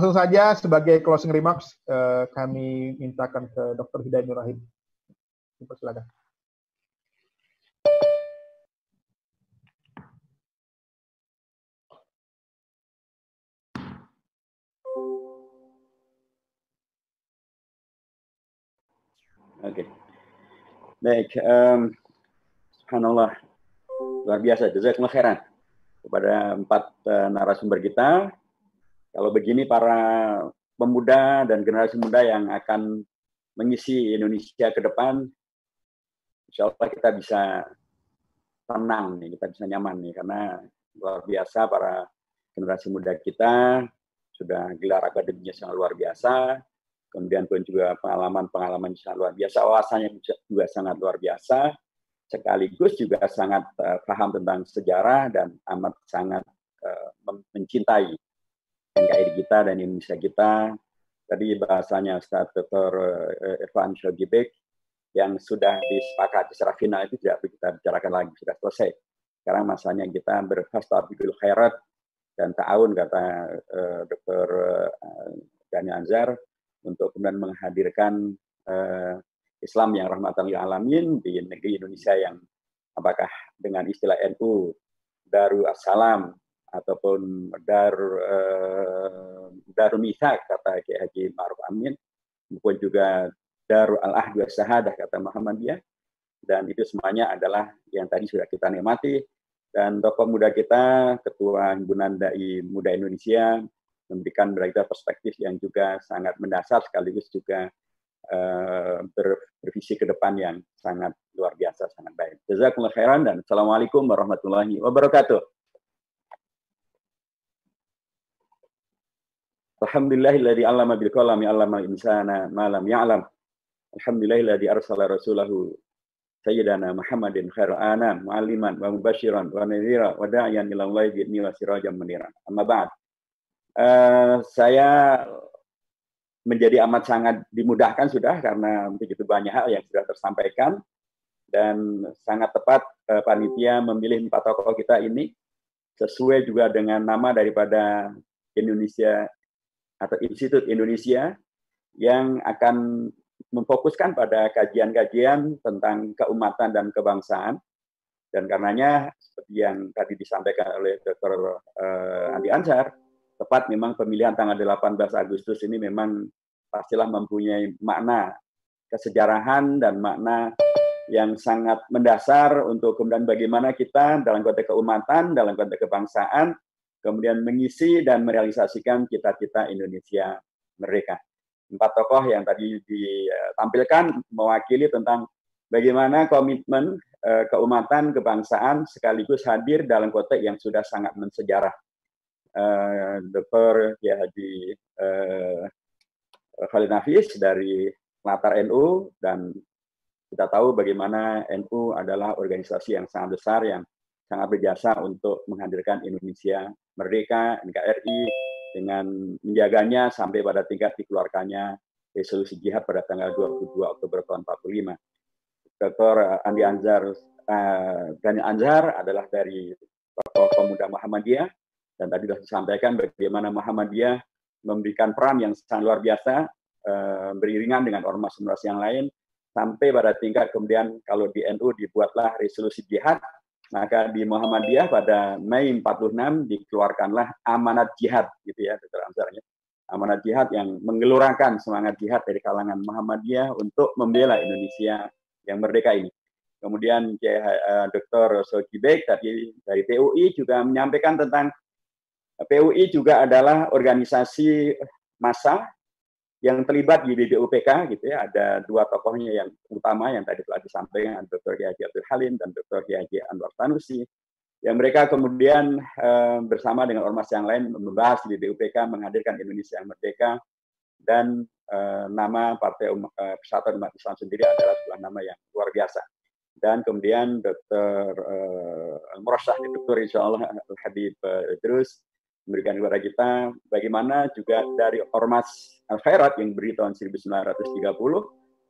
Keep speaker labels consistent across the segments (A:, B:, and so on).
A: langsung saja sebagai closing remarks kami mintakan ke Dr. Hidayat Nur Wahid. Silakan.
B: Oke. Baik, subhanallah, luar biasa, jazakumullah khairan kepada 4 narasumber kita. Kalau begini para pemuda dan generasi muda yang akan mengisi Indonesia ke depan, insya Allah kita bisa tenang nih, kita bisa nyaman nih, karena luar biasa para generasi muda kita sudah gelar akademinya sangat luar biasa, kemudian pun juga pengalaman-pengalaman sangat luar biasa, wawasannya juga sangat luar biasa, sekaligus juga sangat paham tentang sejarah dan amat sangat mencintai NKRI kita dan Indonesia kita. Tadi bahasanya Ustaz Dr. Irfan Shogibek yang sudah disepakati secara final itu tidak kita bicarakan lagi, sudah selesai. Sekarang masanya kita berfastabiqul khairat dan ta'awun, kata Dr. Ghani Anzar, untuk kemudian menghadirkan Islam yang rahmatan lil alamin di negeri Indonesia yang apakah dengan istilah NU Darul Assalam ataupun Darul Mithaq kata Kiai Haji Ma'ruf Amin, maupun juga Darul Al-Ahd wa Syahadah kata Muhammadiyah, dan itu semuanya adalah yang tadi sudah kita nikmati. Dan tokoh muda kita, Ketua Himpunan Dai Muda Indonesia, memberikan beragam perspektif yang juga sangat mendasar sekaligus juga bervisi ke depan yang sangat luar biasa, sangat baik. Jazakumullah khairan dan assalamualaikum warahmatullahi wabarakatuh. Alhamdulillahilladzi 'allama bil qalami 'allamal insana ma lam ya'lam. Alhamdulillahilladzi arsala rasulahu sayyidana Muhammadin khairul anam mu'alliman wa mubasyiran wa nadhira wa da'iyan ila Allahi bi'idzni wa sirajan munira. Amma ba'd. Saya menjadi amat sangat dimudahkan sudah karena begitu banyak hal yang sudah tersampaikan, dan sangat tepat panitia memilih 4 tokoh kita ini sesuai juga dengan nama daripada Indonesia atau Institut Indonesia yang akan memfokuskan pada kajian-kajian tentang keumatan dan kebangsaan. Dan karenanya seperti yang tadi disampaikan oleh Dr. Andi Anzar, tepat memang pemilihan tanggal 18 Agustus ini memang pastilah mempunyai makna kesejarahan dan makna yang sangat mendasar untuk kemudian bagaimana kita dalam konteks keumatan, dalam konteks kebangsaan, kemudian mengisi dan merealisasikan cita-cita Indonesia merdeka. 4 tokoh yang tadi ditampilkan mewakili tentang bagaimana komitmen keumatan, kebangsaan sekaligus hadir dalam konteks yang sudah sangat mensejarah. Dr. Kiai Haji Khalid Nafis dari latar NU, dan kita tahu bagaimana NU adalah organisasi yang sangat besar yang sangat berjasa untuk menghadirkan Indonesia merdeka, NKRI, dengan menjaganya sampai pada tingkat dikeluarkannya resolusi jihad pada tanggal 22 Oktober tahun 45. Dr. Andi Anzar, Ghani Anzar adalah dari tokoh pemuda Muhammadiyah, dan tadi sudah disampaikan bagaimana Muhammadiyah memberikan peran yang sangat luar biasa, beriringan dengan ormas-ormas yang lain, sampai pada tingkat kemudian kalau di NU dibuatlah resolusi jihad, maka di Muhammadiyah pada Mei 46 dikeluarkanlah amanat jihad, gitu ya, Dr. Anzar. Amanat jihad yang menggelurakan semangat jihad dari kalangan Muhammadiyah untuk membela Indonesia yang merdeka ini. Kemudian Dr. Shogibek tadi dari PUI juga menyampaikan tentang PUI juga adalah organisasi massa yang terlibat di BPUPK, gitu ya. Ada 2 tokohnya yang utama yang tadi telah disampaikan, Dr. Kiai Haji Abdul Halim dan Dr. Kiai Haji Anwar Sanusi, yang mereka kemudian bersama dengan ormas yang lain membahas di BPUPK menghadirkan Indonesia yang merdeka, dan nama Partai Persatuan Umat Islam sendiri adalah sebuah nama yang luar biasa. Dan kemudian Dr. Al-Murasyah, Dr. Insyaallah Al-Habib Idrus memberikan kepada kita bagaimana juga dari Ormas Al-Khairat yang berdiri tahun 1930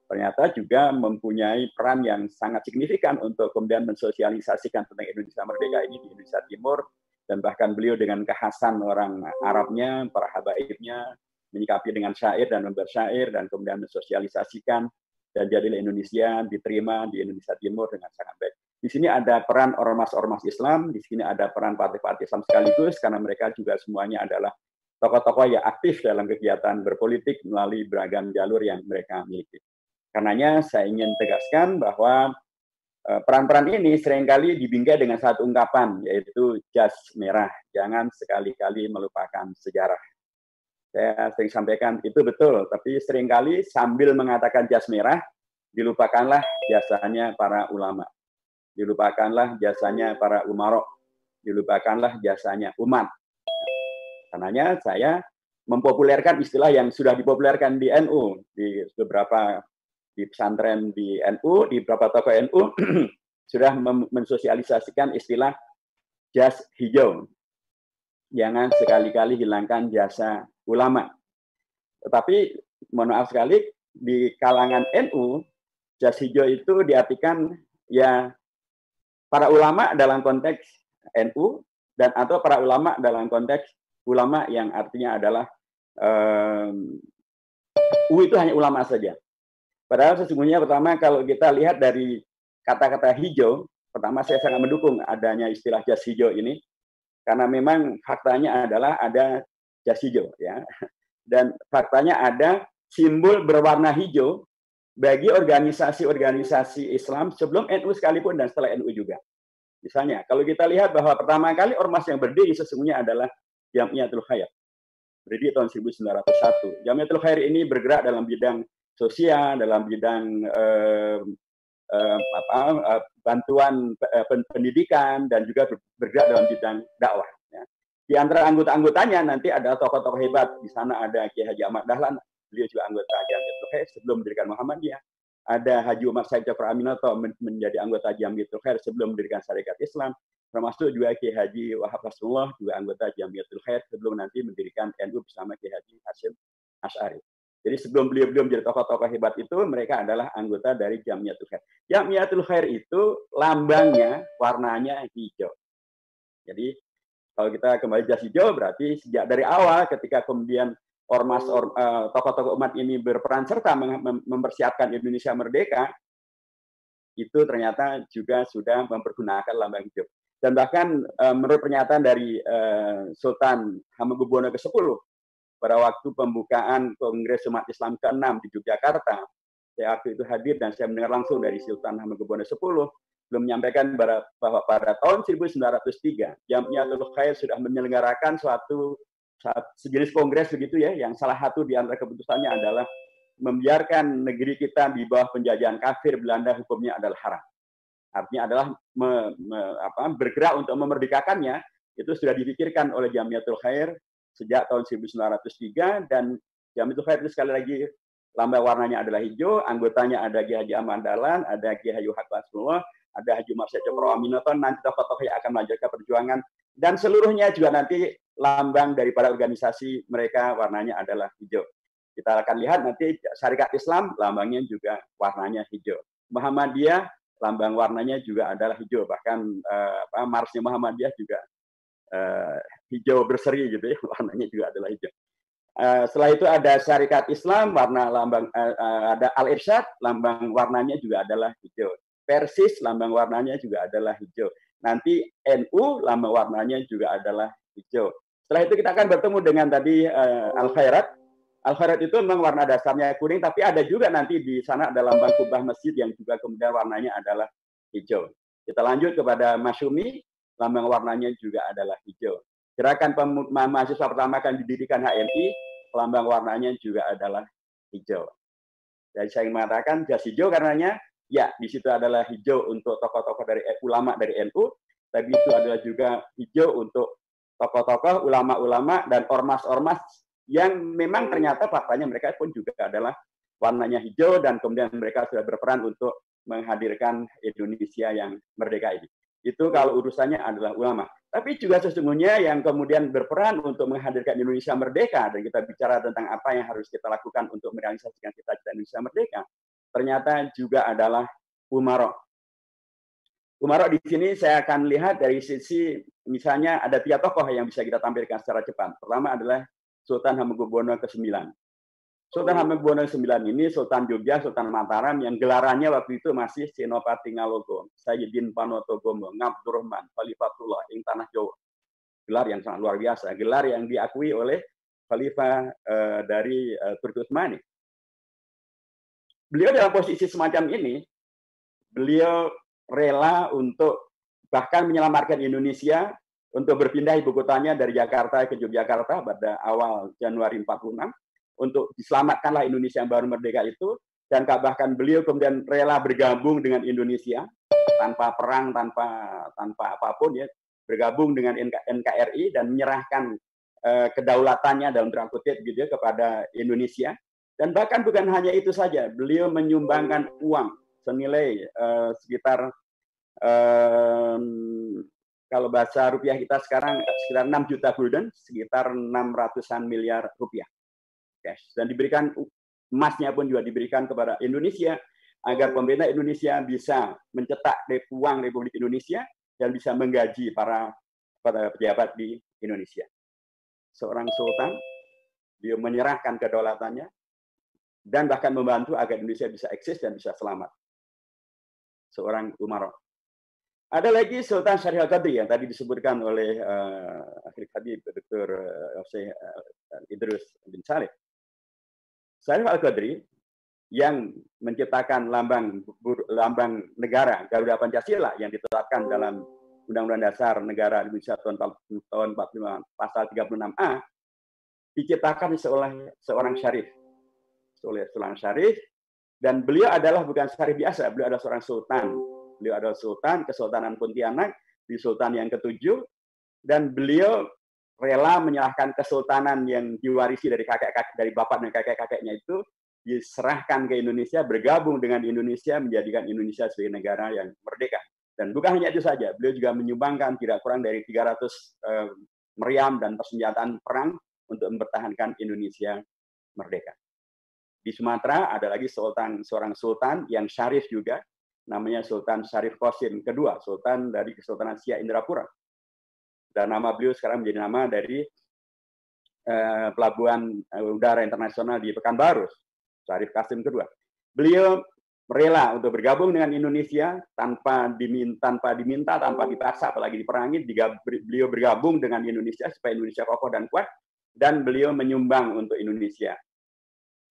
B: ternyata juga mempunyai peran yang sangat signifikan untuk kemudian mensosialisasikan tentang Indonesia merdeka ini di Indonesia Timur dan bahkan beliau dengan kekhasan orang Arabnya, para habaibnya, menyikapi dengan syair dan bersyair, dan kemudian mensosialisasikan, dan jadilah Indonesia diterima di Indonesia Timur dengan sangat baik. Di sini ada peran ormas-ormas Islam, di sini ada peran partai-partai Islam sekaligus, karena mereka juga semuanya adalah tokoh-tokoh yang aktif dalam kegiatan berpolitik melalui beragam jalur yang mereka miliki. Karenanya saya ingin tegaskan bahwa peran-peran ini seringkali dibingkai dengan satu ungkapan, yaitu jas merah. Jangan sekali-kali melupakan sejarah. Saya sering sampaikan, itu betul, tapi seringkali sambil mengatakan jas merah, dilupakanlah jasanya para ulama. Dilupakanlah jasanya para umarok. Dilupakanlah jasanya umat. Karenanya saya mempopulerkan istilah yang sudah dipopulerkan di NU, di beberapa di pesantren di NU, di beberapa tokoh NU sudah mensosialisasikan istilah jas hijau. Jangan sekali-kali hilangkan jasa ulama. Tetapi mohon maaf sekali, di kalangan NU, jas hijau itu diartikan ya para ulama dalam konteks NU, dan atau para ulama dalam konteks ulama yang artinya adalah U itu hanya ulama saja. Padahal sesungguhnya pertama kalau kita lihat dari kata-kata hijau, pertama saya sangat mendukung adanya istilah jas hijau ini, karena memang faktanya adalah ada jas hijau, ya, dan faktanya ada simbol berwarna hijau bagi organisasi-organisasi Islam sebelum NU sekalipun dan setelah NU juga. Misalnya, kalau kita lihat bahwa pertama kali ormas yang berdiri sesungguhnya adalah Jamiatul Khair, berdiri tahun 1901. Jamiatul Khair ini bergerak dalam bidang sosial, dalam bidang bantuan pendidikan, dan juga bergerak dalam bidang dakwah. Ya. Di antara anggota-anggotanya nanti ada tokoh-tokoh hebat. Di sana ada Kiai Haji Ahmad Dahlan, beliau juga anggota Jamiatul Khair sebelum mendirikan Muhammadiyah. Ada Haji Umar Said Jafar Aminoto menjadi anggota Jamiatul Khair sebelum mendirikan Syarikat Islam. Termasuk juga Kiai Haji Wahab Rasulullah, juga anggota Jamiatul Khair sebelum nanti mendirikan NU bersama Kiai Haji Hasyim Asy'ari. Jadi sebelum beliau menjadi tokoh-tokoh hebat itu, mereka adalah anggota dari Jamiatul Khair. Jamiatul Khair itu lambangnya, warnanya hijau. Jadi kalau kita kembali jas hijau, berarti sejak dari awal ketika kemudian ormas tokoh-tokoh umat ini berperan serta mempersiapkan Indonesia merdeka, itu ternyata juga sudah mempergunakan lambang hijau. Dan bahkan menurut pernyataan dari Sultan Hamengkubuwono ke-10, pada waktu pembukaan Kongres Umat Islam ke-6 di Yogyakarta, saya waktu itu hadir dan saya mendengar langsung dari Sultan Hamengkubuwono X, belum menyampaikan bahwa pada tahun 1903 Jamiatul Khair sudah menyelenggarakan suatu sejenis kongres begitu ya, yang salah satu di antara keputusannya adalah membiarkan negeri kita di bawah penjajahan kafir Belanda, hukumnya adalah haram. Artinya adalah bergerak untuk memerdekakannya, itu sudah dipikirkan oleh Jamiatul Khair sejak tahun 1903, dan Jamiatul Khair itu sekali lagi lambang warnanya adalah hijau, anggotanya ada Kiai Haji Ahmad Dahlan, ada Kiai Haji Wahab Rasulullah, ada Haji Umar Said Jafar Aminoto, nanti tokoh-tokoh yang akan melanjutkan perjuangan, dan seluruhnya juga nanti lambang daripada organisasi mereka warnanya adalah hijau. Kita akan lihat nanti Syarikat Islam lambangnya juga warnanya hijau. Muhammadiyah lambang warnanya juga adalah hijau, bahkan marsnya Muhammadiyah juga hijau berseri gitu ya, warnanya juga adalah hijau. Setelah itu ada Syarikat Islam, warna lambang ada Al-Irsyad, lambang warnanya juga adalah hijau. Persis lambang warnanya juga adalah hijau. Nanti NU lambang warnanya juga adalah hijau. Setelah itu kita akan bertemu dengan tadi Al-Khairat. Al-Khairat itu memang warna dasarnya kuning, tapi ada juga nanti di sana ada lambang kubah masjid yang juga kemudian warnanya adalah hijau. Kita lanjut kepada Masyumi, lambang warnanya juga adalah hijau. Gerakan mahasiswa pertama akan didirikan HMI, lambang warnanya juga adalah hijau. Jadi saya ingin mengatakan jas hijau karenanya, ya di situ adalah hijau untuk tokoh-tokoh dari ulama dari NU, tapi itu adalah juga hijau untuk tokoh-tokoh, ulama-ulama, dan ormas-ormas yang memang ternyata faktanya mereka pun juga adalah warnanya hijau, dan kemudian mereka sudah berperan untuk menghadirkan Indonesia yang merdeka ini. Itu kalau urusannya adalah ulama. Tapi juga sesungguhnya yang kemudian berperan untuk menghadirkan Indonesia merdeka, dan kita bicara tentang apa yang harus kita lakukan untuk merealisasikan cita-cita Indonesia merdeka, ternyata juga adalah umarok. Umarok di sini saya akan lihat dari sisi, misalnya ada 3 tokoh yang bisa kita tampilkan secara cepat. Pertama adalah Sultan Hamengkubuwono ke-9. Sultan Hamengkubuwono ke-9 ini Sultan Jogja, Sultan Mataram yang gelarannya waktu itu masih Senopati Ngalogo, Sayyidin Panotogomo, Ngabdurrahman, Khalifatullah, ing Tanah Jawa. Gelar yang sangat luar biasa, gelar yang diakui oleh Khalifah dari Turki Utsmani. Beliau dalam posisi semacam ini, beliau rela untuk bahkan menyelamatkan Indonesia untuk berpindah ibu kotanya dari Jakarta ke Yogyakarta pada awal Januari 46 untuk diselamatkanlah Indonesia yang baru merdeka itu, dan bahkan beliau kemudian rela bergabung dengan Indonesia tanpa perang, tanpa apapun ya, bergabung dengan NKRI dan menyerahkan kedaulatannya dalam tanda kutip gitu ya, kepada Indonesia. Dan bahkan bukan hanya itu saja, beliau menyumbangkan uang senilai sekitar kalau bahasa rupiah kita sekarang sekitar 6 juta gulden, sekitar 600-an miliar rupiah. Cash. Dan diberikan emasnya pun juga diberikan kepada Indonesia agar pemerintah Indonesia bisa mencetak uang Republik Indonesia dan bisa menggaji para pejabat di Indonesia. Seorang sultan, dia menyerahkan kedaulatannya dan bahkan membantu agar Indonesia bisa eksis dan bisa selamat. Seorang Umarok. Ada lagi Sultan Syarif Al-Qadri yang tadi disebutkan oleh Akhil Habib, Dr. Idrus bin Saleh. Syarif Al-Qadri yang menciptakan lambang negara Garuda Pancasila yang ditetapkan dalam Undang-Undang Dasar Negara Indonesia tahun 45 pasal 36A diciptakan oleh seorang syarif. Oleh seorang syarif, dan beliau adalah bukan syarif biasa, beliau adalah seorang sultan. Beliau adalah sultan Kesultanan Pontianak di Sultan yang ke-7, dan beliau rela menyerahkan kesultanan yang diwarisi dari bapak dan kakek-kakeknya itu diserahkan ke Indonesia, bergabung dengan Indonesia, menjadikan Indonesia sebagai negara yang merdeka. Dan bukan hanya itu saja, beliau juga menyumbangkan tidak kurang dari 300 meriam dan persenjataan perang untuk mempertahankan Indonesia merdeka. Di Sumatera ada lagi seorang sultan yang syarif juga, namanya Sultan Syarif Qasim kedua, sultan dari Kesultanan Siak Indrapura. Dan nama beliau sekarang menjadi nama dari pelabuhan udara internasional di Pekanbaru, Syarif Qasim kedua. Beliau rela untuk bergabung dengan Indonesia tanpa diminta, tanpa dipaksa, apalagi diperangi. Beliau bergabung dengan Indonesia supaya Indonesia kokoh dan kuat, dan beliau menyumbang untuk Indonesia.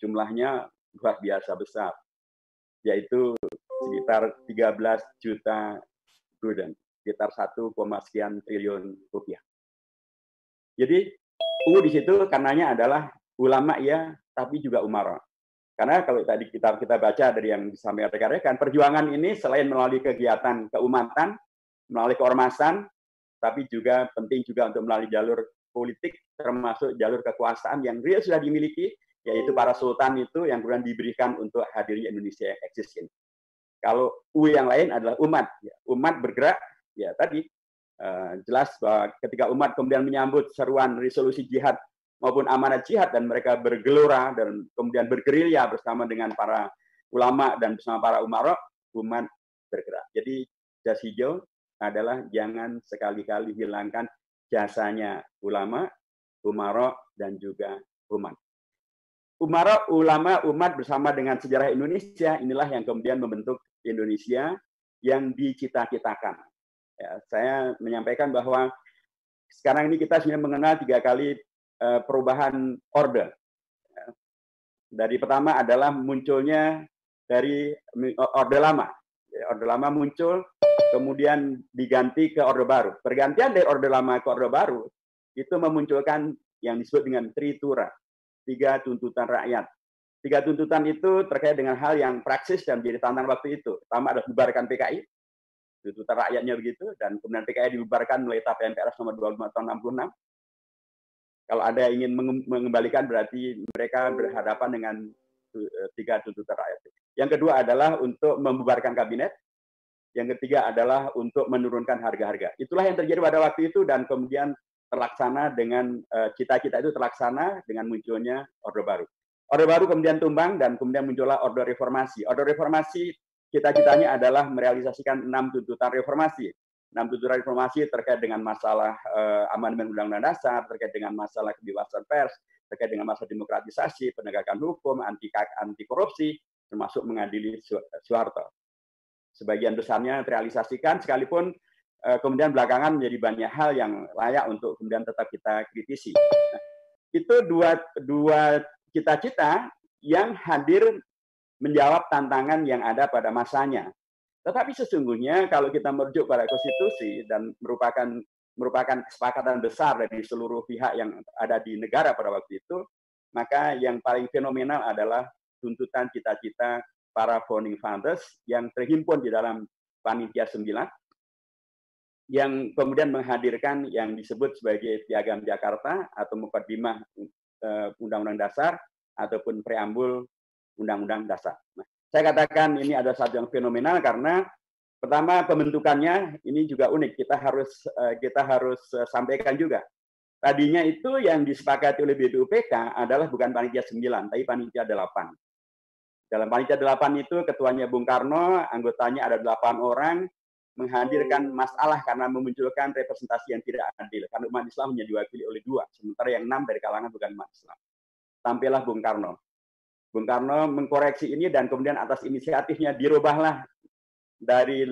B: Jumlahnya luar biasa besar, yaitu sekitar 13 juta gulden, sekitar 1, sekian triliun rupiah. Jadi di situ karenanya adalah ulama ya, tapi juga umarok. Karena kalau tadi kita baca dari yang disampaikan rekan-rekan, perjuangan ini selain melalui kegiatan keumatan, melalui keormasan, tapi juga penting juga untuk melalui jalur politik, termasuk jalur kekuasaan yang real sudah dimiliki, yaitu para sultan itu yang kemudian diberikan untuk hadirnya Indonesia yang eksis ini. Kalau yang lain adalah umat. Umat bergerak, ya tadi jelas bahwa ketika umat kemudian menyambut seruan resolusi jihad maupun amanat jihad, dan mereka bergelora dan kemudian bergerilya bersama dengan para ulama dan bersama para umarok, umat bergerak. Jadi jas hijau adalah jangan sekali-kali hilangkan jasanya ulama, umarok, dan juga umat. Umarok, ulama, umat bersama dengan sejarah Indonesia, inilah yang kemudian membentuk Indonesia yang dicita-citakan. Ya, saya menyampaikan bahwa sekarang ini kita sebenarnya mengenal 3 kali perubahan orde. Dari pertama adalah munculnya dari orde lama. Orde lama muncul, kemudian diganti ke orde baru. Pergantian dari orde lama ke orde baru itu memunculkan yang disebut dengan tritura, 3 tuntutan rakyat. 3 tuntutan itu terkait dengan hal yang praksis dan menjadi tantangan waktu itu. Pertama adalah bubarkan PKI, tuntutan rakyatnya begitu, dan kemudian PKI dibubarkan melalui TAP MPRS nomor 25 tahun 66. Kalau ada yang ingin mengembalikan berarti mereka berhadapan dengan 3 tuntutan rakyat. Yang kedua adalah untuk membubarkan kabinet. Yang ketiga adalah untuk menurunkan harga-harga. Itulah yang terjadi pada waktu itu, dan kemudian terlaksana dengan cita-cita itu terlaksana dengan munculnya Orde Baru. Orde Baru kemudian tumbang dan kemudian muncullah Orde Reformasi. Orde Reformasi cita-citanya adalah merealisasikan 6 tuntutan reformasi. 6 tuntutan reformasi terkait dengan masalah amandemen Undang-Undang Dasar, terkait dengan masalah kebebasan pers, terkait dengan masalah demokratisasi, penegakan hukum, anti korupsi, termasuk mengadili Soeharto. Sebagian besarnya terrealisasikan, sekalipun kemudian belakangan menjadi banyak hal yang layak untuk kemudian tetap kita kritisi. Nah, itu dua cita-cita yang hadir menjawab tantangan yang ada pada masanya. Tetapi sesungguhnya kalau kita merujuk pada konstitusi dan merupakan kesepakatan besar dari seluruh pihak yang ada di negara pada waktu itu, maka yang paling fenomenal adalah tuntutan cita-cita para founding fathers yang terhimpun di dalam Panitia 9, yang kemudian menghadirkan yang disebut sebagai Piagam Jakarta atau Mukaddimah Undang-Undang Dasar ataupun preambul Undang-Undang Dasar. Nah, saya katakan ini ada satu yang fenomenal karena pertama pembentukannya ini juga unik. Kita harus sampaikan juga. Tadinya itu yang disepakati oleh BPUPK adalah bukan Panitia 9, tapi Panitia 8. Dalam Panitia 8 itu ketuanya Bung Karno, anggotanya ada 8 orang, menghadirkan masalah karena memunculkan representasi yang tidak adil. Karena umat Islam hanya diwakili oleh 2, sementara yang 6 dari kalangan bukan umat Islam. Tampillah Bung Karno. Bung Karno mengkoreksi ini dan kemudian atas inisiatifnya dirubahlah dari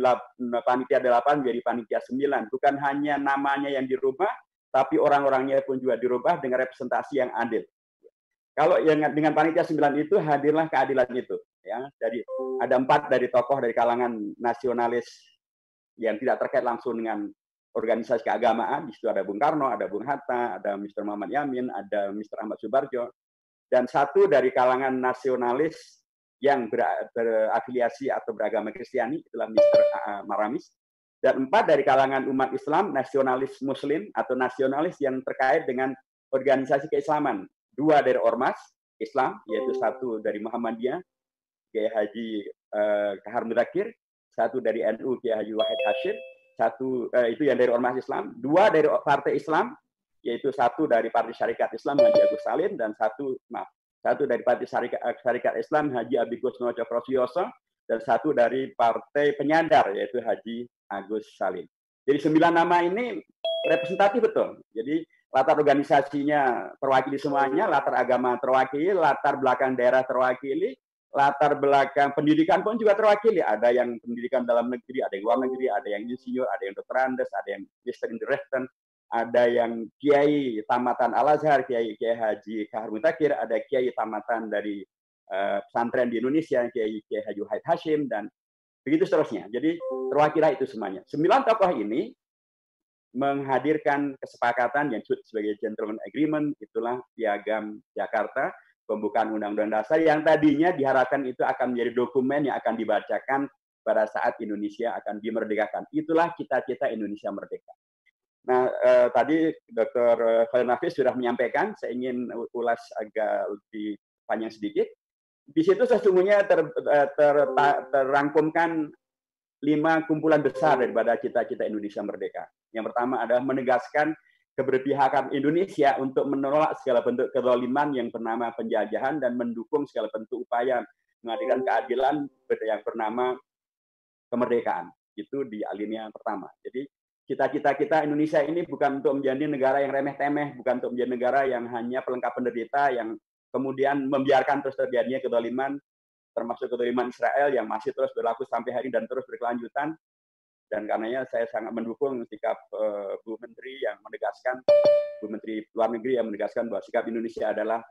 B: Panitia 8 menjadi Panitia 9. Bukan hanya namanya yang dirubah, tapi orang-orangnya pun juga dirubah dengan representasi yang adil. Kalau dengan Panitia 9 itu hadirlah keadilan itu. Ya, jadi ada 4 dari tokoh dari kalangan nasionalis yang tidak terkait langsung dengan organisasi keagamaan. Di situ ada Bung Karno, ada Bung Hatta, ada Mr. Muhammad Yamin, ada Mr. Ahmad Subarjo, dan 1 dari kalangan nasionalis yang berafiliasi atau beragama Kristiani, itulah Mr. Maramis, dan 4 dari kalangan umat Islam, nasionalis Muslim atau nasionalis yang terkait dengan organisasi keislaman. 2 dari Ormas Islam, yaitu 1 dari Muhammadiyah, Kiai Haji Kahar Mudakir, 1 dari NU Kiai Haji Wahid Hashim, 1 itu yang dari Ormas Islam, 2 dari Partai Islam, yaitu 1 dari Partai Syarikat Islam Haji Agus Salim, dan 1 dari Partai Syarikat Islam Haji Abdigus Noah Cokrosioso, dan 1 dari Partai Penyadar yaitu Haji Agus Salim. Jadi 9 nama ini representatif betul. Jadi latar organisasinya terwakili semuanya, latar agama terwakili, latar belakang daerah terwakili, latar belakang pendidikan pun juga terwakili. Ada yang pendidikan dalam negeri, ada yang luar negeri, ada yang insinyur, ada yang dokter Andes, ada yang Mr. Indirekten, ada yang Kiai tamatan Al-Azhar, Kiai Haji Kahar Mudakir, ada Kiai tamatan dari pesantren di Indonesia, Kiai Haji Wahid Hashim, dan begitu seterusnya. Jadi terwakilah itu semuanya. 9 tokoh ini menghadirkan kesepakatan yang disebut sebagai gentleman agreement, itulah Piagam Jakarta, pembukaan Undang-Undang Dasar yang tadinya diharapkan itu akan menjadi dokumen yang akan dibacakan pada saat Indonesia akan dimerdekakan. Itulah cita-cita Indonesia merdeka. Nah, tadi Dr. Khalil Nafis sudah menyampaikan, saya ingin ulas agak lebih panjang sedikit. Di situ sesungguhnya terrangkumkan 5 kumpulan besar daripada cita-cita Indonesia merdeka. Yang pertama adalah menegaskan keberpihakan Indonesia untuk menolak segala bentuk kezaliman yang bernama penjajahan dan mendukung segala bentuk upaya menghadirkan keadilan yang bernama kemerdekaan. Itu di alinea pertama. Jadi cita-cita kita Indonesia ini bukan untuk menjadi negara yang remeh-temeh, bukan untuk menjadi negara yang hanya pelengkap penderita yang kemudian membiarkan terus terjadinya kezaliman, termasuk kezaliman Israel yang masih terus berlaku sampai hari dan terus berkelanjutan. Dan karenanya saya sangat mendukung sikap Bu Menteri yang menegaskan, Bu Menteri Luar Negeri yang menegaskan bahwa sikap Indonesia adalah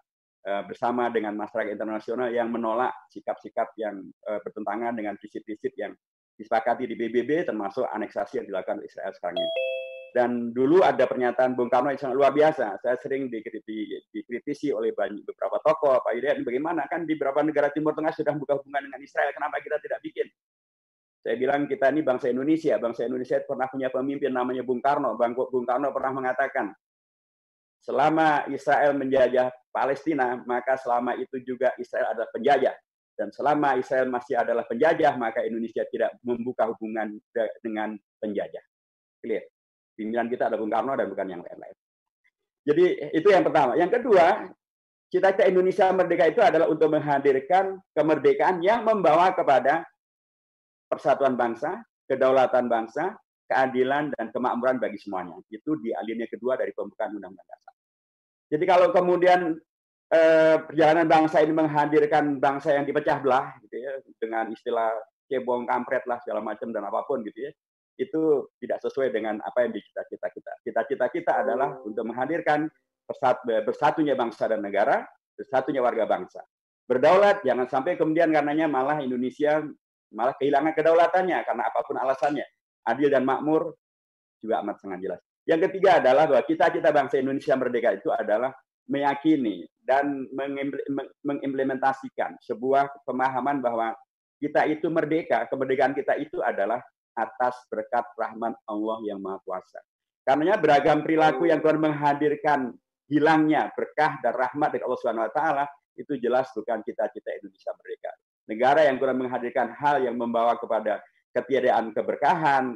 B: bersama dengan masyarakat internasional yang menolak sikap-sikap yang bertentangan dengan prinsip-prinsip yang disepakati di PBB, termasuk aneksasi yang dilakukan Israel sekarang ini. Dan dulu ada pernyataan Bung Karno yang sangat luar biasa. Saya sering dikritisi oleh beberapa tokoh, Pak Hidayat, bagaimana kan di beberapa negara Timur Tengah sudah buka hubungan dengan Israel, kenapa kita tidak bikin? Saya bilang kita ini bangsa Indonesia pernah punya pemimpin namanya Bung Karno. Bung Karno pernah mengatakan, selama Israel menjajah Palestina, maka selama itu juga Israel adalah penjajah. Dan selama Israel masih adalah penjajah, maka Indonesia tidak membuka hubungan dengan penjajah. Clear. Pimpinan kita ada Bung Karno dan bukan yang lain-lain. Jadi itu yang pertama. Yang kedua, cita-cita Indonesia merdeka itu adalah untuk menghadirkan kemerdekaan yang membawa kepada persatuan bangsa, kedaulatan bangsa, keadilan dan kemakmuran bagi semuanya. Itu di alinea kedua dari pembukaan Undang-Undang Dasar. Jadi kalau kemudian perjalanan bangsa ini menghadirkan bangsa yang dipecah belah, gitu ya, dengan istilah cebong kampret lah segala macam dan apapun gitu ya, itu tidak sesuai dengan apa yang dicita-cita kita. Cita-cita kita adalah untuk menghadirkan bersatunya bangsa dan negara, bersatunya warga bangsa. Berdaulat, jangan sampai kemudian karenanya malah Indonesia malah kehilangan kedaulatannya karena apapun alasannya. Adil dan makmur juga amat sangat jelas. Yang ketiga adalah bahwa cita-cita bangsa Indonesia merdeka itu adalah meyakini dan mengimplementasikan sebuah pemahaman bahwa kita itu merdeka, kemerdekaan kita itu adalah atas berkat rahmat Allah yang Maha Kuasa. Karenanya beragam perilaku yang Tuhan menghadirkan hilangnya berkah dan rahmat dari Allah Subhanahu wa taala itu jelas bukan cita-cita Indonesia merdeka. Negara yang Tuhan menghadirkan hal yang membawa kepada ketiadaan keberkahan,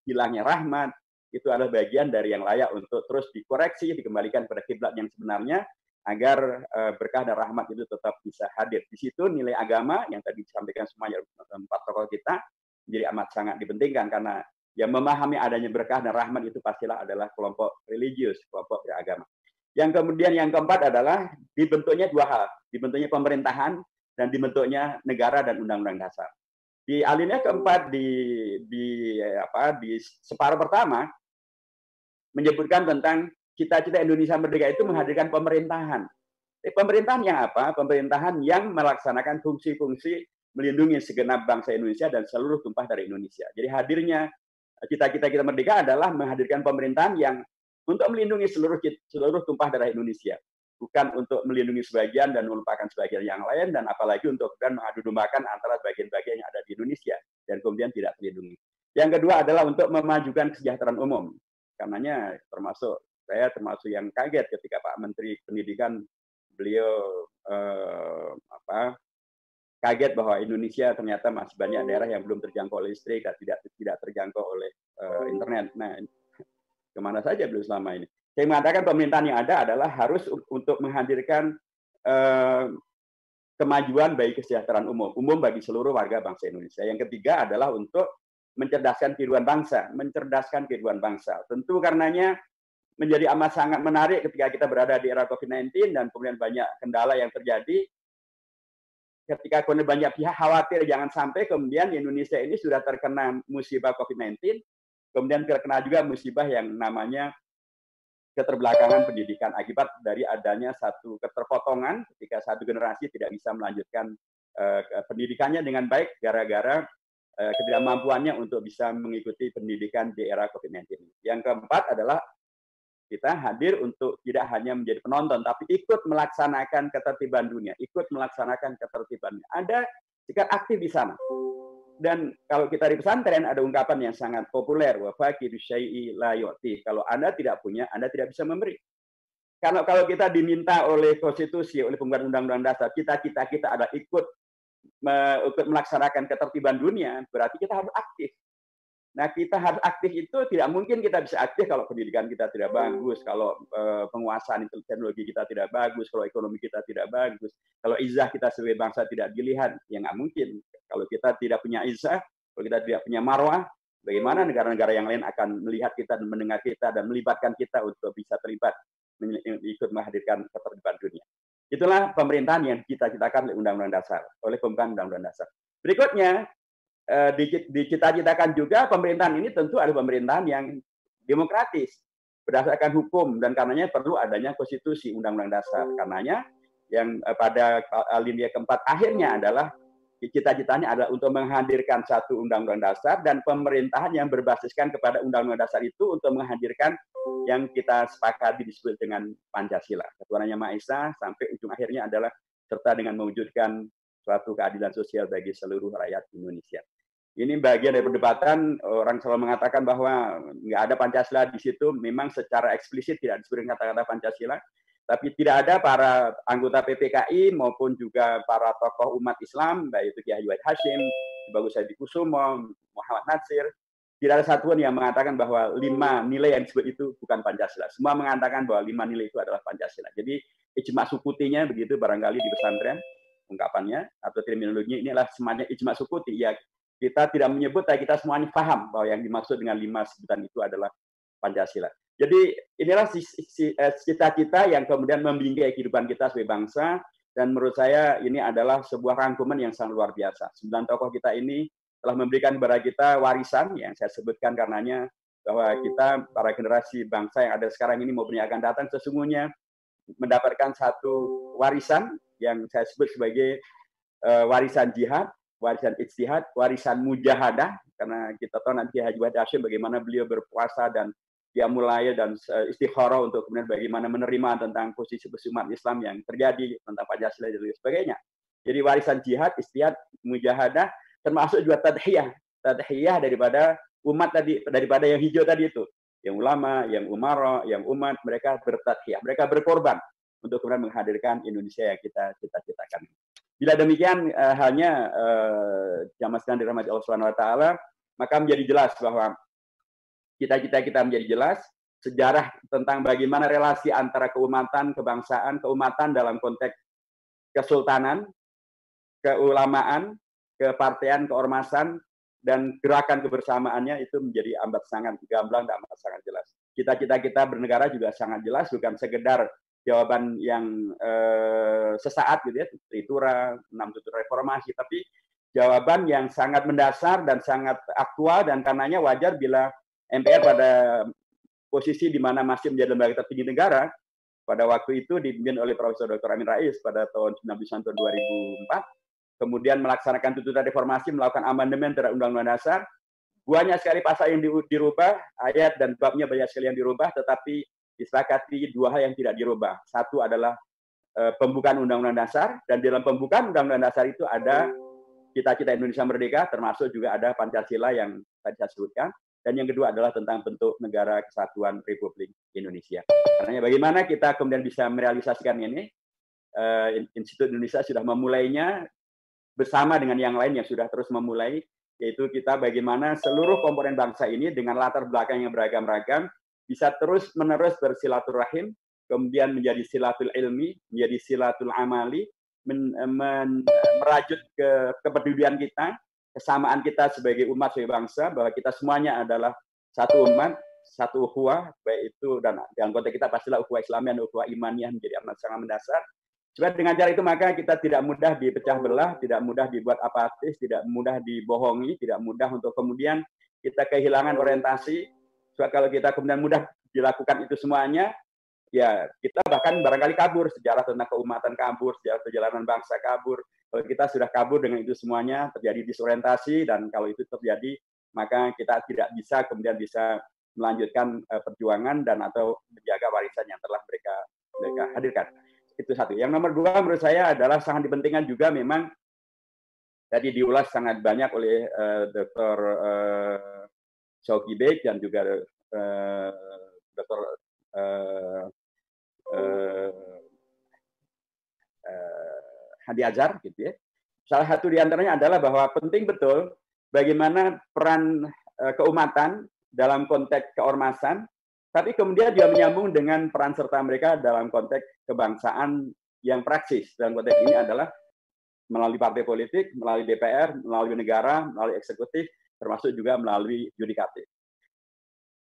B: hilangnya rahmat, itu adalah bagian dari yang layak untuk terus dikoreksi, dikembalikan pada kiblat yang sebenarnya, agar berkah dan rahmat itu tetap bisa hadir. Di situ nilai agama yang tadi disampaikan semuanya 4 tokoh kita menjadi amat sangat dipentingkan, karena yang memahami adanya berkah dan rahmat itu pastilah adalah kelompok religius, kelompok beragama. Yang kemudian yang keempat adalah dibentuknya 2 hal, dibentuknya pemerintahan dan dibentuknya negara dan undang-undang dasar. Di alinea keempat di separuh pertama menyebutkan tentang cita-cita Indonesia merdeka itu menghadirkan pemerintahan. Pemerintahan yang apa? Pemerintahan yang melaksanakan fungsi-fungsi melindungi segenap bangsa Indonesia dan seluruh tumpah dari Indonesia. Jadi hadirnya cita-cita kita merdeka adalah menghadirkan pemerintahan yang untuk melindungi seluruh tumpah darah Indonesia, bukan untuk melindungi sebagian dan melupakan sebagian yang lain, dan apalagi untuk mengadu dombakan antara bagian-bagian yang ada di Indonesia dan kemudian tidak terlindungi. Yang kedua adalah untuk memajukan kesejahteraan umum. Karenanya saya termasuk yang kaget ketika Pak Menteri Pendidikan beliau kaget bahwa Indonesia ternyata masih banyak daerah yang belum terjangkau oleh listrik dan tidak terjangkau oleh internet. Nah, kemana saja beliau selama ini? Saya mengatakan pemerintahan yang ada adalah harus untuk menghadirkan kemajuan bagi kesejahteraan umum bagi seluruh warga bangsa Indonesia. Yang ketiga adalah untuk mencerdaskan kehidupan bangsa. Tentu karenanya menjadi amat sangat menarik ketika kita berada di era COVID-19 dan kemudian banyak kendala yang terjadi. Ketika kemudian banyak pihak khawatir jangan sampai kemudian Indonesia ini sudah terkena musibah COVID-19, kemudian terkena juga musibah yang namanya keterbelakangan pendidikan akibat dari adanya satu keterpotongan ketika satu generasi tidak bisa melanjutkan pendidikannya dengan baik gara-gara ketidakmampuannya untuk bisa mengikuti pendidikan di era COVID-19. Yang keempat adalah kita hadir untuk tidak hanya menjadi penonton, tapi ikut melaksanakan ketertiban dunia, ikut melaksanakan ketertiban. Ada sikap aktif di sana. Dan kalau kita di pesantren ada ungkapan yang sangat populer, wa faqidu syai'i la yu'ti. Kalau Anda tidak punya, Anda tidak bisa memberi. Kalau kita diminta oleh konstitusi, oleh pembuat undang-undang dasar, kita adalah ikut melaksanakan ketertiban dunia, berarti kita harus aktif. Nah, kita harus aktif itu tidak mungkin kita bisa aktif kalau pendidikan kita tidak bagus, kalau penguasaan teknologi kita tidak bagus, kalau ekonomi kita tidak bagus, kalau izah kita sebagai bangsa tidak dilihat, ya nggak mungkin. Kalau kita tidak punya izah, kalau kita tidak punya marwah, bagaimana negara-negara yang lain akan melihat kita dan mendengar kita dan melibatkan kita untuk bisa terlibat ikut menghadirkan ketertiban dunia. Itulah pemerintahan yang kita citakan oleh Undang-Undang Dasar, oleh pembukaan Undang-Undang Dasar. Berikutnya, dicita-citakan juga pemerintahan ini tentu adalah pemerintahan yang demokratis, berdasarkan hukum, dan karenanya perlu adanya konstitusi Undang-Undang Dasar. Karenanya yang pada alinea keempat akhirnya adalah cita-citanya adalah untuk menghadirkan satu Undang-Undang Dasar dan pemerintahan yang berbasiskan kepada Undang-Undang Dasar itu untuk menghadirkan yang kita sepakati disebut dengan Pancasila. Ketuhanan Yang Maha Esa sampai ujung akhirnya adalah serta dengan mewujudkan suatu keadilan sosial bagi seluruh rakyat Indonesia. Ini bagian dari perdebatan, orang selalu mengatakan bahwa nggak ada Pancasila di situ, memang secara eksplisit tidak disebut kata-kata Pancasila, tapi tidak ada para anggota PPKI maupun juga para tokoh umat Islam, baik itu Kiai Haji Hashim, Bagus Hadi Kusumo, Muhammad Natsir, tidak ada satuan yang mengatakan bahwa 5 nilai yang disebut itu bukan Pancasila. Semua mengatakan bahwa 5 nilai itu adalah Pancasila. Jadi ijma sukutinya begitu barangkali di pesantren ungkapannya atau terminologinya inilah semacam ijma sukuti. Ya, kita tidak menyebut, tapi kita semuanya paham bahwa yang dimaksud dengan 5 sebutan itu adalah Pancasila. Jadi inilah cita-cita yang kemudian membingkai kehidupan kita sebagai bangsa, dan menurut saya ini adalah sebuah rangkuman yang sangat luar biasa. 9 tokoh kita ini telah memberikan kepada kita warisan yang saya sebutkan karenanya, bahwa kita para generasi bangsa yang ada sekarang ini maupun yang akan datang sesungguhnya mendapatkan satu warisan yang saya sebut sebagai warisan jihad, warisan ijtihad, warisan mujahadah, karena kita tahu nanti Haji Wahid Hasyim bagaimana beliau berpuasa dan dia mulai dan istikharah untuk kemudian bagaimana menerima tentang posisi umat Islam yang terjadi tentang Pancasila dan sebagainya. Jadi warisan jihad, ijtihad, mujahadah, termasuk juga tadhiyah daripada umat tadi, daripada yang hijau tadi itu, yang ulama, yang umara, yang umat, mereka bertadhiyah, mereka berkorban untuk kemudian menghadirkan Indonesia yang kita cita-citakan. Bila demikian halnya jamaah sekalian dirahmati Allah Subhanahu wa taala, maka menjadi jelas bahwa cita-cita kita menjadi jelas, sejarah tentang bagaimana relasi antara keumatan, kebangsaan, keumatan dalam konteks kesultanan, keulamaan, kepartean, keormasan, dan gerakan kebersamaannya itu menjadi amat sangat gamblang dan amat sangat jelas. Cita-cita kita bernegara juga sangat jelas, bukan sekedar jawaban yang sesaat gitu ya, Tritura, 6 tutur reformasi, tapi jawaban yang sangat mendasar dan sangat aktual, dan karenanya wajar bila MPR pada posisi di mana masih menjadi lembaga tertinggi negara, pada waktu itu dipimpin oleh Profesor Dr. Amin Rais pada tahun 2004, kemudian melaksanakan tuntutan reformasi, melakukan amandemen terhadap Undang-Undang Dasar. Banyak sekali pasal yang dirubah, ayat dan babnya banyak sekali yang dirubah, tetapi disepakati 2 hal yang tidak dirubah. Satu adalah pembukaan Undang-Undang Dasar, dan dalam pembukaan Undang-Undang Dasar itu ada cita-cita Indonesia merdeka, termasuk juga ada Pancasila yang tadi saya sebutkan. Dan yang kedua adalah tentang bentuk negara kesatuan Republik Indonesia. Karena bagaimana kita kemudian bisa merealisasikan ini, Institut Indonesia sudah memulainya bersama dengan yang lain yang sudah terus memulai, yaitu kita bagaimana seluruh komponen bangsa ini dengan latar belakang yang beragam-ragam bisa terus-menerus bersilaturahim, kemudian menjadi silatul ilmi, menjadi silatul amali, merajut kepedulian kita, kesamaan kita sebagai umat, sebagai bangsa, bahwa kita semuanya adalah satu umat, satu ukhuwah, baik itu dan dalam konteks kita pastilah ukhuwah Islamiyah dan ukhuwah imaniyah menjadi amat sangat mendasar. Sebab dengan cara itu maka kita tidak mudah dipecah belah, tidak mudah dibuat apatis, tidak mudah dibohongi, tidak mudah untuk kemudian kita kehilangan orientasi. Sebab kalau kita kemudian mudah dilakukan itu semuanya, ya kita bahkan barangkali kabur, sejarah tentang keumatan kabur, sejarah perjalanan bangsa kabur. Kalau kita sudah kabur dengan itu semuanya, terjadi disorientasi, dan kalau itu terjadi, maka kita tidak bisa kemudian bisa melanjutkan perjuangan dan atau menjaga warisan yang telah mereka hadirkan. Itu satu. Yang nomor 2 menurut saya adalah sangat dipentingkan juga, memang tadi diulas sangat banyak oleh Dr. Syauqi Beg dan juga Dr. Hadi Azhar, gitu ya. Salah satu di antaranya adalah bahwa penting betul bagaimana peran keumatan dalam konteks keormasan, tapi kemudian dia menyambung dengan peran serta mereka dalam konteks kebangsaan yang praksis. Dalam konteks ini adalah melalui partai politik, melalui DPR, melalui negara, melalui eksekutif, termasuk juga melalui yudikatif.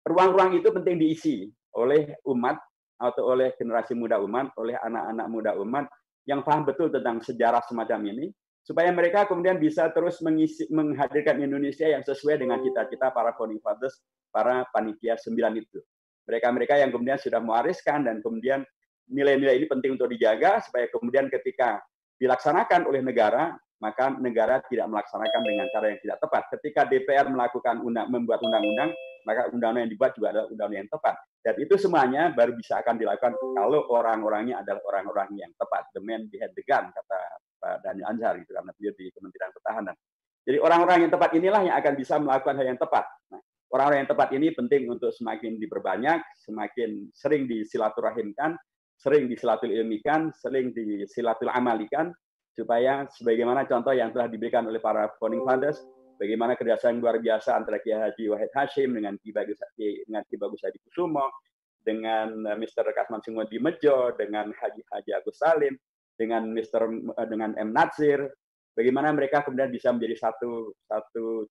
B: Ruang-ruang itu penting diisi oleh umat atau oleh generasi muda umat, oleh anak-anak muda umat yang paham betul tentang sejarah semacam ini, supaya mereka kemudian bisa terus menghadirkan Indonesia yang sesuai dengan cita-cita para founding fathers, para panitia 9 itu. Mereka-mereka yang kemudian sudah mewariskan, dan kemudian nilai-nilai ini penting untuk dijaga, supaya kemudian ketika dilaksanakan oleh negara, maka negara tidak melaksanakan dengan cara yang tidak tepat. Ketika DPR membuat undang-undang, maka undang-undang yang dibuat juga adalah undang-undang yang tepat. Dan itu semuanya baru bisa akan dilakukan kalau orang-orangnya adalah orang-orang yang tepat. The man behind the gun, kata Pak Daniel Anzar, gitu, karena beliau di Kementerian Pertahanan. Jadi orang-orang yang tepat inilah yang akan bisa melakukan hal yang tepat. Nah, orang-orang yang tepat ini penting untuk semakin diperbanyak, semakin sering disilaturahimkan, sering disilatul-ilmikan, sering disilatul-amalikan, supaya sebagaimana contoh yang telah diberikan oleh para founding fathers, bagaimana kerjasama yang luar biasa antara Kiai Haji Wahid Hasyim dengan Ki Bagus Hadi Kusumo, dengan Mr. Kasman Singodi Mejo, dengan Haji Agus Salim, dengan M. Natsir, bagaimana mereka kemudian bisa menjadi satu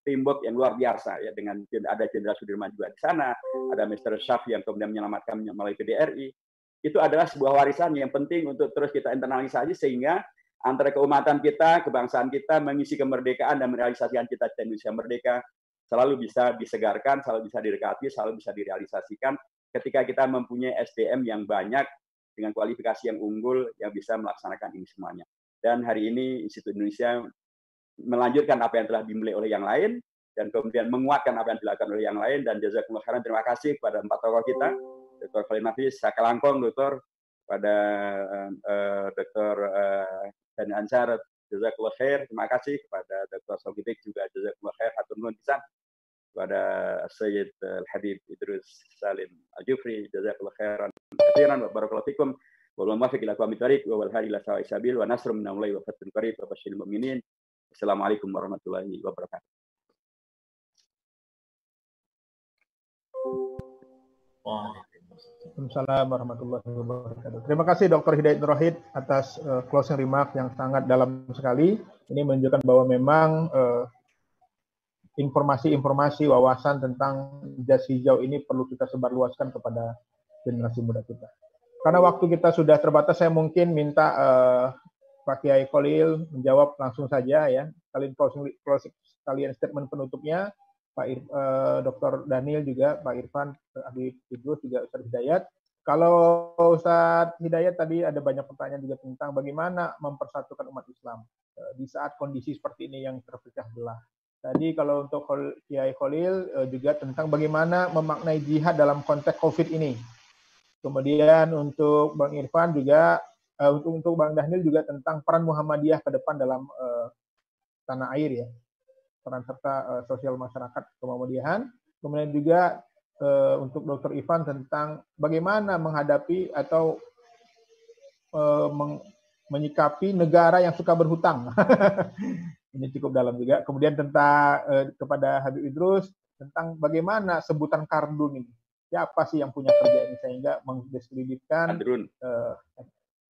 B: teamwork yang luar biasa ya, dengan ada Jenderal Sudirman juga di sana, ada Mr. Syaf yang kemudian menyelamatkan melalui PDRI. Itu adalah sebuah warisan yang penting untuk terus kita internalisasi sehingga antara keumatan kita, kebangsaan kita mengisi kemerdekaan dan merealisasikan cita-cita Indonesia merdeka selalu bisa disegarkan, selalu bisa direkati, selalu bisa direalisasikan ketika kita mempunyai SDM yang banyak dengan kualifikasi yang unggul yang bisa melaksanakan ini semuanya. Dan hari ini Institut Indonesia melanjutkan apa yang telah dimulai oleh yang lain dan kemudian menguatkan apa yang dilakukan oleh yang lain. Dan jazakumullah khairan, terima kasih kepada 4 tokoh kita, Dr. Khalil Nafis, Saka Langkong, Dr. pada Dr. Dani Ansar, jazakumullah khair, terima kasih kepada Dr. Sogibik juga jazakumullah khair, hatur nuhun pisan, kepada Sayyid Al-Habib Idrus Salim Al-Jufri, jazakumullah khairan katsiran wa barakallahu fikum. Wal muwaffiq ila aqwamit thariq wa wal hadi ila sawa'is sabil wa nasrun minallahi wa fathun qarib wa basyiril mu'minin. Assalamualaikum warahmatullahi wabarakatuh.
A: Waalaikumsalam warahmatullahi wabarakatuh. Terima kasih Dr. Hidayat Nur Wahid atas closing remark yang sangat dalam sekali. Ini menunjukkan bahwa memang informasi-informasi, wawasan tentang jas hijau ini perlu kita sebarluaskan kepada generasi muda kita. Karena waktu kita sudah terbatas, saya mungkin minta Pak Kiai Khalil menjawab langsung saja ya. Kalian closing kalian statement penutupnya, Pak Dr. Daniel juga, Pak Irfan, Habib Idrus juga, Ustaz Hidayat. Kalau Ustaz Hidayat tadi ada banyak pertanyaan juga tentang bagaimana mempersatukan umat Islam di saat kondisi seperti ini yang terpecah belah. Tadi kalau untuk Kiai Khalil juga tentang bagaimana memaknai jihad dalam konteks COVID ini. Kemudian untuk Bang Irfan juga, untuk Bang Daniel juga tentang peran Muhammadiyah ke depan dalam tanah air ya, peran serta sosial masyarakat kemuhamadiyahan. Kemudian juga untuk Dr. Irfan tentang bagaimana menghadapi atau menyikapi negara yang suka berhutang. Ini cukup dalam juga. Kemudian tentang kepada Habib Idrus tentang bagaimana sebutan kardun ini. Siapa sih yang punya kerja ini sehingga mendiskreditkan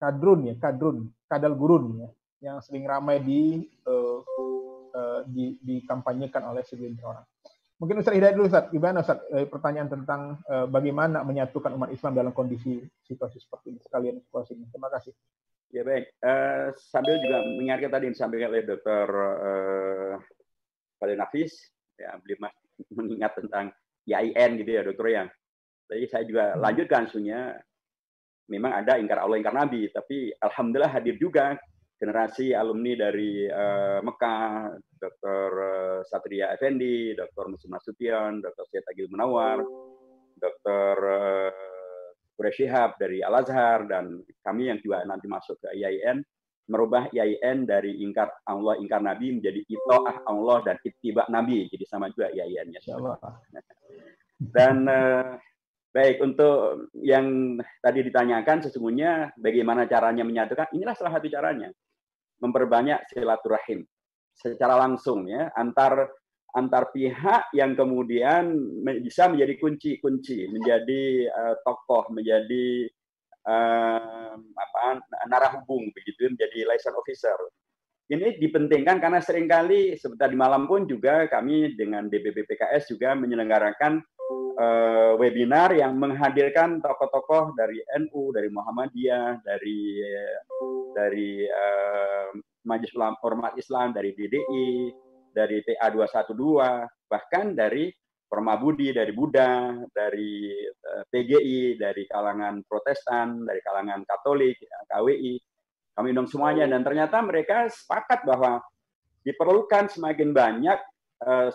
A: kadal gurun ya, yang sering ramai dikampanyekan oleh segelintir orang. Mungkin Ustaz Hidayat dulu, Ustaz. Gimana Ustaz pertanyaan tentang bagaimana menyatukan umat Islam dalam kondisi situasi seperti ini sekalian closing. Terima kasih.
B: Ya baik, sambil juga mengingatkan tadi yang disampaikan oleh Dr. Khalil Nafis, ya beliau mengingat tentang IAIN gitu ya Dokter ya. Jadi saya juga lanjutkan sunya, memang ada ingkar Allah ingkar Nabi, tapi alhamdulillah hadir juga generasi alumni dari Mekah, Dr. Satria Effendi, Dr. Muslim Nasution, Dr. Syed Agil Munawar, Dr. Quraish Shihab dari Al-Azhar, dan kami yang juga nanti masuk ke IAIN, merubah IAIN dari ingkar Allah ingkar Nabi menjadi ito'ah Allah dan ittiba Nabi, jadi sama juga IAIN-nya. Dan baik, untuk yang tadi ditanyakan sesungguhnya bagaimana caranya menyatukan, inilah salah satu caranya. Memperbanyak silaturahim secara langsung ya, antar pihak yang kemudian bisa menjadi kunci-kunci, menjadi tokoh, menjadi narah hubung begitu, menjadi liaison officer. Ini dipentingkan karena seringkali seperti tadi malam pun juga kami dengan DPP PKS juga menyelenggarakan webinar yang menghadirkan tokoh-tokoh dari NU, dari Muhammadiyah, dari Majelis Ulama Ormat Islam, dari DDI, dari TA 212, bahkan dari Permabudi, dari Buddha, dari PGI, dari kalangan Protestan, dari kalangan Katolik, KWI, kami undang semuanya, dan ternyata mereka sepakat bahwa diperlukan semakin banyak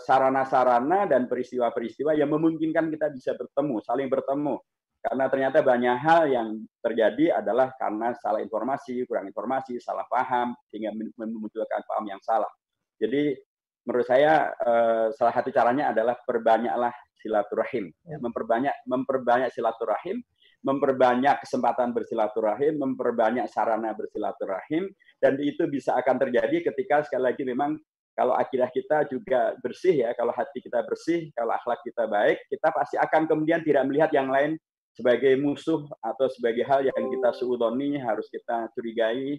B: sarana-sarana dan peristiwa-peristiwa yang memungkinkan kita bisa bertemu, saling bertemu. Karena ternyata banyak hal yang terjadi adalah karena salah informasi, kurang informasi, salah paham, sehingga memunculkan paham yang salah. Jadi menurut saya salah satu caranya adalah perbanyaklah silaturahim, memperbanyak silaturahim, memperbanyak kesempatan bersilaturahim, memperbanyak sarana bersilaturahim, dan itu bisa akan terjadi ketika sekali lagi memang kalau akidah kita juga bersih ya, kalau hati kita bersih, kalau akhlak kita baik, kita pasti akan kemudian tidak melihat yang lain sebagai musuh atau sebagai hal yang kita suudoni, harus kita curigai,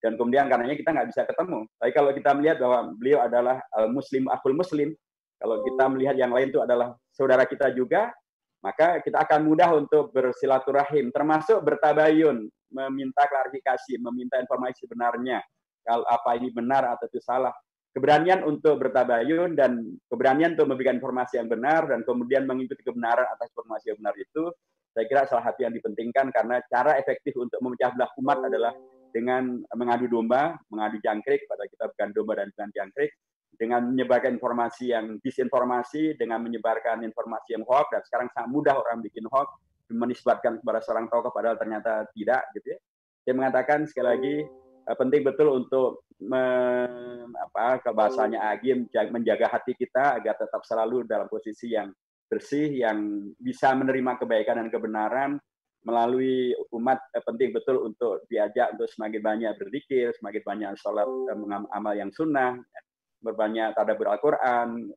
B: dan kemudian karenanya kita nggak bisa ketemu. Tapi kalau kita melihat bahwa beliau adalah Muslim akhul Muslim, kalau kita melihat yang lain itu adalah saudara kita juga, maka kita akan mudah untuk bersilaturahim, termasuk bertabayun, meminta klarifikasi, meminta informasi sebenarnya, kalau apa ini benar atau itu salah. Keberanian untuk bertabayun dan keberanian untuk memberikan informasi yang benar dan kemudian mengikuti kebenaran atas informasi yang benar itu, saya kira salah satu yang dipentingkan karena cara efektif untuk memecah belah umat adalah dengan mengadu domba, mengadu jangkrik, pada kita bukan domba dan bukan jangkrik, dengan menyebarkan informasi yang disinformasi, dengan menyebarkan informasi yang hoax, dan sekarang sangat mudah orang bikin hoax, menisbatkan kepada seorang tokoh padahal ternyata tidak, gitu ya. Saya mengatakan sekali lagi, penting betul untuk bahasanya Agim, menjaga hati kita agar tetap selalu dalam posisi yang bersih, yang bisa menerima kebaikan dan kebenaran melalui umat. Penting betul untuk diajak untuk semakin banyak berzikir, semakin banyak sholat, amal yang sunnah, berbanyak tadabbur Al-Quran,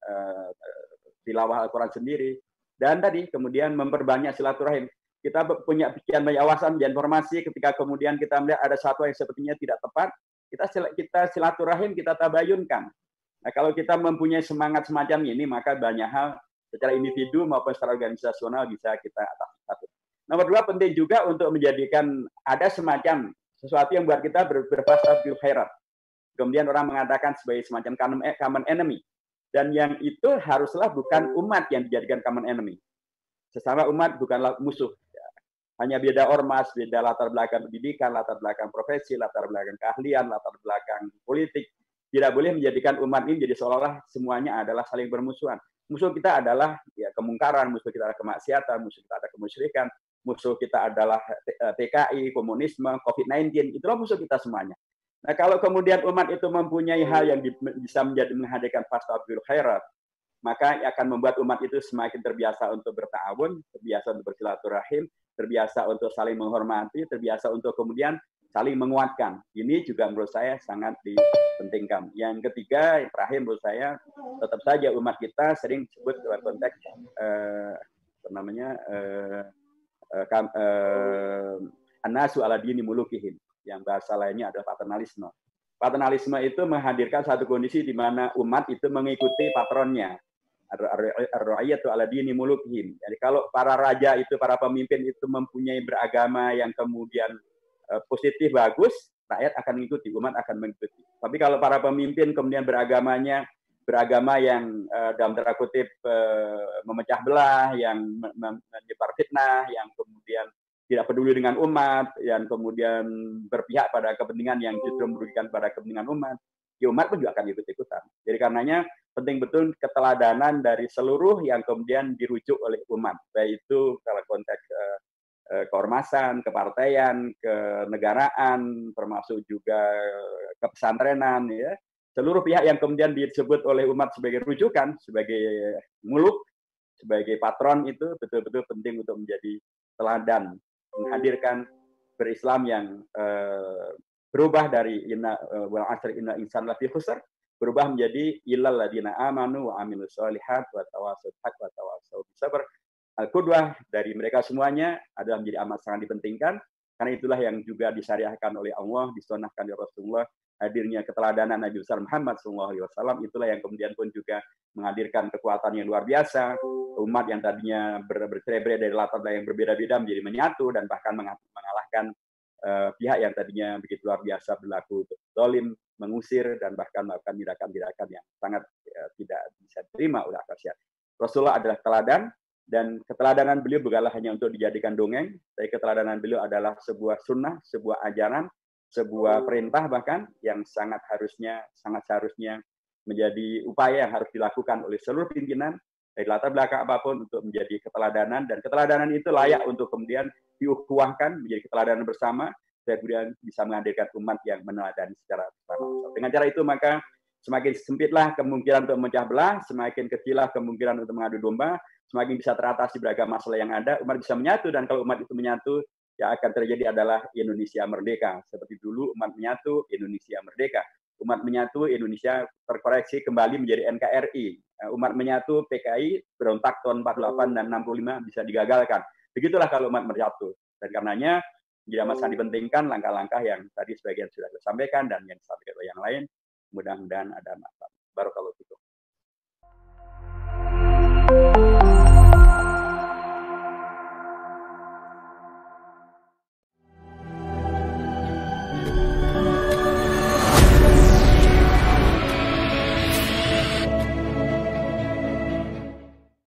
B: tilawah Al-Quran sendiri, dan tadi kemudian memperbanyak silaturahim. Kita punya pikiran banyak wawasan dan informasi, ketika kemudian kita melihat ada satu yang sepertinya tidak tepat, kita silaturahim, kita tabayunkan. Nah, kalau kita mempunyai semangat semacam ini, maka banyak hal secara individu maupun secara organisasional bisa kita atasi. Satu. Nomor dua, penting juga untuk menjadikan ada semacam sesuatu yang buat kita berfasad bil khairat. Kemudian orang mengatakan sebagai semacam common enemy. Dan yang itu haruslah bukan umat yang dijadikan common enemy. Sesama umat bukanlah musuh. Hanya beda ormas, beda latar belakang pendidikan, latar belakang profesi, latar belakang keahlian, latar belakang politik. Tidak boleh menjadikan umat ini jadi seolah-olah semuanya adalah saling bermusuhan. Musuh kita adalah ya, kemungkaran, musuh kita adalah kemaksiatan, musuh kita adalah kemusyrikan, musuh kita adalah PKI, komunisme, COVID-19. Itulah musuh kita semuanya. Nah, kalau kemudian umat itu mempunyai hal yang bisa menjadi menghadirkan fastabul khairat, maka akan membuat umat itu semakin terbiasa untuk berta'awun, terbiasa untuk bersilaturahim, terbiasa untuk saling menghormati, terbiasa untuk kemudian saling menguatkan. Ini juga menurut saya sangat dipentingkan. Yang ketiga, yang terakhir menurut saya, tetap saja umat kita sering disebut dalam konteks an-nasu ala dini mulukihim, yang bahasa lainnya adalah paternalisme. Paternalisme itu menghadirkan satu kondisi di mana umat itu mengikuti patronnya. Ar-ra'iyatu ala dini mulukihim. Jadi kalau para raja itu, para pemimpin itu mempunyai beragama yang kemudian positif, bagus, rakyat akan mengikuti, umat akan mengikuti. Tapi kalau para pemimpin kemudian beragama yang dalam tanda kutip memecah belah, yang menyebar fitnah, yang kemudian tidak peduli dengan umat, yang kemudian berpihak pada kepentingan yang justru merugikan pada kepentingan umat, ya umat pun juga akan ikut-ikutan. Jadi karenanya penting betul keteladanan dari seluruh yang kemudian dirujuk oleh umat, baik itu kalau konteks keormasan, kepartaian, kenegaraan, termasuk juga kepesantrenan, ya. Seluruh pihak yang kemudian disebut oleh umat sebagai rujukan, sebagai muluk, sebagai patron, itu betul-betul penting untuk menjadi teladan, menghadirkan berislam yang berubah dari wal asri innal insana lafi khusr, berubah menjadi illal ladzina amanu wa amilus sholihat wa tawassaw bil haqq wa tawassaw bis sabr. Al-qudwah dari mereka semuanya adalah menjadi amat sangat dipentingkan, karena itulah yang juga disyariahkan oleh Allah, disunahkan oleh Rasulullah, hadirnya keteladanan Nabi besar Muhammad SAW, itulah yang kemudian pun juga menghadirkan kekuatan yang luar biasa, umat yang tadinya bercerai-berai dari latar belakang yang berbeda-beda menjadi menyatu, dan bahkan mengalahkan pihak yang tadinya begitu luar biasa berlaku zalim, mengusir, dan bahkan melakukan tindakan-tindakan yang sangat tidak bisa diterima oleh akal sehat. Rasulullah adalah teladan, dan keteladanan beliau bukanlah hanya untuk dijadikan dongeng, tapi keteladanan beliau adalah sebuah sunnah, sebuah ajaran, sebuah perintah bahkan yang sangat seharusnya menjadi upaya yang harus dilakukan oleh seluruh pimpinan dari latar belakang apapun untuk menjadi keteladanan, dan keteladanan itu layak untuk kemudian diukhuwahkan menjadi keteladanan bersama, dan kemudian bisa menghadirkan umat yang meneladani secara bersama. Dengan cara itu maka semakin sempitlah kemungkinan untuk memecah belah, semakin kecillah kemungkinan untuk mengadu domba, semakin bisa teratasi beragam masalah yang ada, umat bisa menyatu, dan kalau umat itu menyatu, yang akan terjadi adalah Indonesia merdeka. Seperti dulu umat menyatu, Indonesia merdeka. Umat menyatu, Indonesia terkoreksi kembali menjadi NKRI. Umat menyatu, PKI berontak tahun 48 dan 65 bisa digagalkan. Begitulah kalau umat menyatu. Dan karenanya Jadi amat sangat dipentingkan langkah-langkah yang tadi sebagian sudah disampaikan dan yang disampaikan oleh yang lain. Mudah-mudahan ada manfaat. Barakallahu fikum.